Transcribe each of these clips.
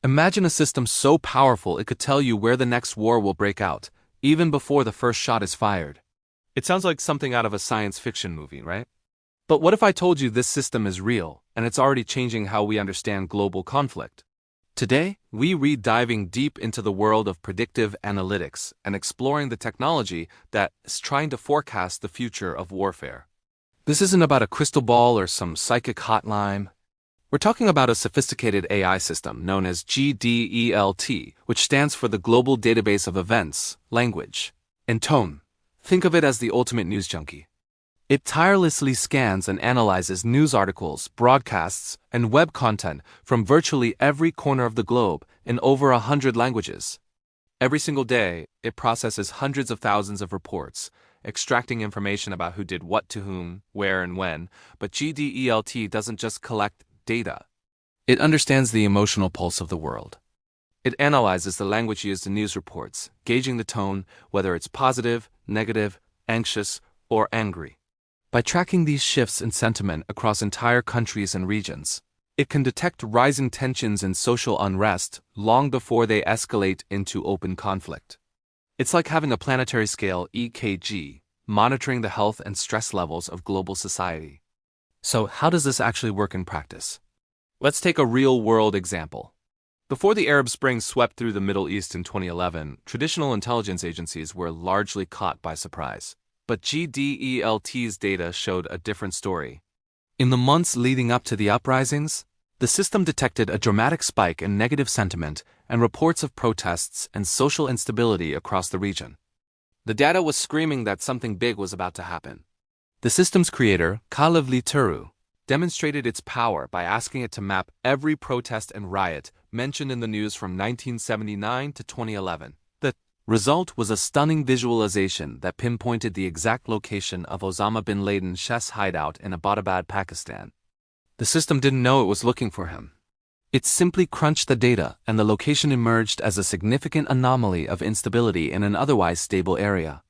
Imagine a system so powerful it could tell you where the next war will break out, even before the first shot is fired. It sounds like something out of a science fiction movie, right? But what if I told you this system is real, and it's already changing how we understand global conflict? Today, we read diving deep into the world of predictive analytics and exploring the technology that is trying to forecast the future of warfare. This isn't about a crystal ball or some psychic hotline. We're talking about a sophisticated AI system known as GDELT, which stands for the Global Database of Events, Language, and Tone. Think of it as the ultimate news junkie. It tirelessly scans and analyzes news articles, broadcasts, and web content from virtually every corner of the globe in over 100 languages. Every single day, it processes hundreds of thousands of reports, extracting information about who did what to whom, where, and when. But GDELT doesn't just collect data. It understands the emotional pulse of the world. It analyzes the language used in news reports, gauging the tone, whether it's positive, negative, anxious, or angry. By tracking these shifts in sentiment across entire countries and regions, it can detect rising tensions and social unrest long before they escalate into open conflict. It's like having a planetary scale EKG, monitoring the health and stress levels of global society. So, how does this actually work in practice? Let's take a real-world example. Before the Arab Spring swept through the Middle East in 2011, traditional intelligence agencies were largely caught by surprise. But GDELT's data showed a different story. In the months leading up to the uprisings, the system detected a dramatic spike in negative sentiment and reports of protests and social instability across the region. The data was screaming that something big was about to happen. The system's creator, Kalev Lituru, demonstrated its power by asking it to map every protest and riot mentioned in the news from 1979 to 2011. The result was a stunning visualization that pinpointed the exact location of Osama bin Laden's chess hideout in Abbottabad, Pakistan. The system didn't know it was looking for him. It simply crunched the data, and the location emerged as a significant anomaly of instability in an otherwise stable area.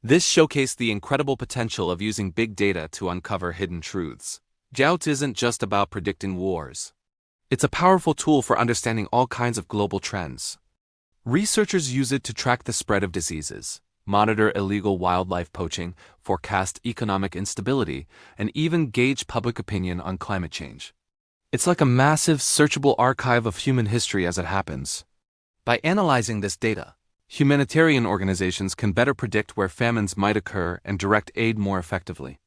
This showcased the incredible potential of using big data to uncover hidden truths. GDELT isn't just about predicting wars. It's a powerful tool for understanding all kinds of global trends. Researchers use it to track the spread of diseases, monitor illegal wildlife poaching, forecast economic instability, and even gauge public opinion on climate change. It's like a massive, searchable archive of human history as it happens. By analyzing this data, humanitarian organizations can better predict where famines might occur and direct aid more effectively.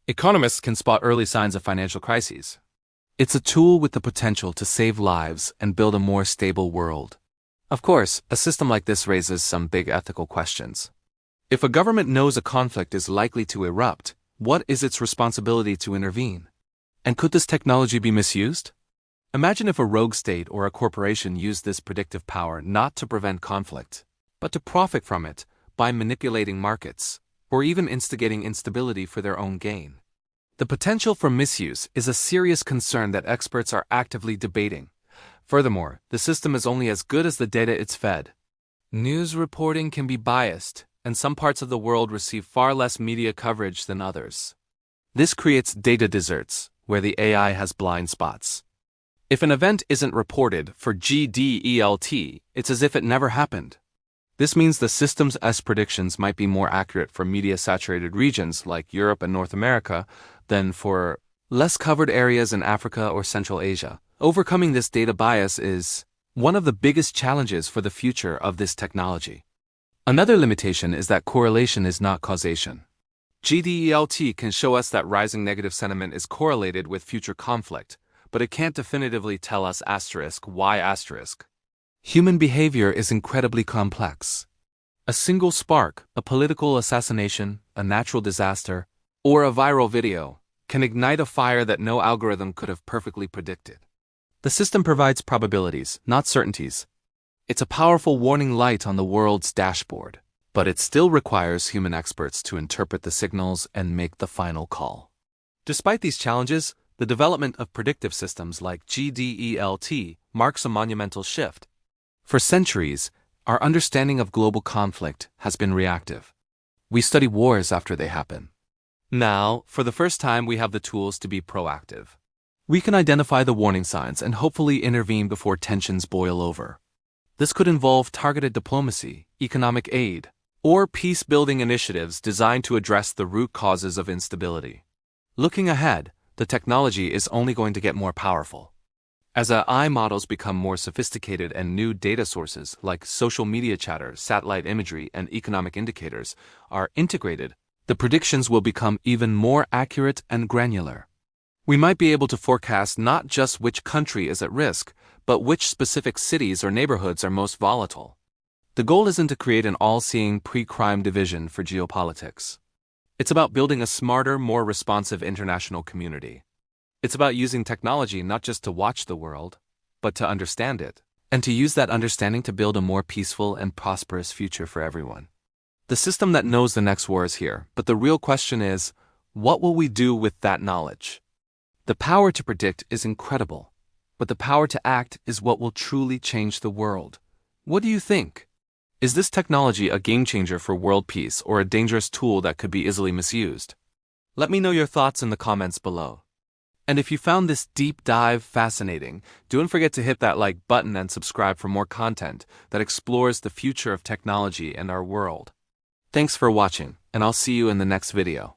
Economists can spot early signs of financial crises. It's a tool with the potential to save lives and build a more stable world. Of course, a system like this raises some big ethical questions. If a government knows a conflict is likely to erupt, what is its responsibility to intervene? And could this technology be misused? Imagine if a rogue state or a corporation used this predictive power not to prevent conflict, but to profit from it by manipulating markets, or even instigating instability for their own gain. The potential for misuse is a serious concern that experts are actively debating. Furthermore, the system is only as good as the data it's fed. News reporting can be biased, and some parts of the world receive far less media coverage than others. This creates data deserts, where the AI has blind spots. If an event isn't reported for GDELT, it's as if it never happened. This means the system's predictions might be more accurate for media-saturated regions like Europe and North America than for less covered areas in Africa or Central Asia. Overcoming this data bias is one of the biggest challenges for the future of this technology. Another limitation is that correlation is not causation. GDELT can show us that rising negative sentiment is correlated with future conflict, but it can't definitively tell us why. Human behavior is incredibly complex. A single spark, a political assassination, a natural disaster, or a viral video can ignite a fire that no algorithm could have perfectly predicted. The system provides probabilities, not certainties. It's a powerful warning light on the world's dashboard, but it still requires human experts to interpret the signals and make the final call. Despite these challenges, the development of predictive systems like GDELT marks a monumental shift. For centuries, our understanding of global conflict has been reactive. We study wars after they happen. Now, for the first time, we have the tools to be proactive. We can identify the warning signs and hopefully intervene before tensions boil over. This could involve targeted diplomacy, economic aid, or peace-building initiatives designed to address the root causes of instability. Looking ahead, the technology is only going to get more powerful. As AI models become more sophisticated and new data sources like social media chatter, satellite imagery, and economic indicators are integrated, the predictions will become even more accurate and granular. We might be able to forecast not just which country is at risk, but which specific cities or neighborhoods are most volatile. The goal isn't to create an all-seeing pre-crime division for geopolitics. It's about building a smarter, more responsive international community. It's about using technology not just to watch the world, but to understand it, and to use that understanding to build a more peaceful and prosperous future for everyone. The system that knows the next war is here, but the real question is, what will we do with that knowledge? The power to predict is incredible, but the power to act is what will truly change the world. What do you think? Is this technology a game changer for world peace or a dangerous tool that could be easily misused? Let me know your thoughts in the comments below. And if you found this deep dive fascinating, don't forget to hit that like button and subscribe for more content that explores the future of technology and our world. Thanks for watching, and I'll see you in the next video.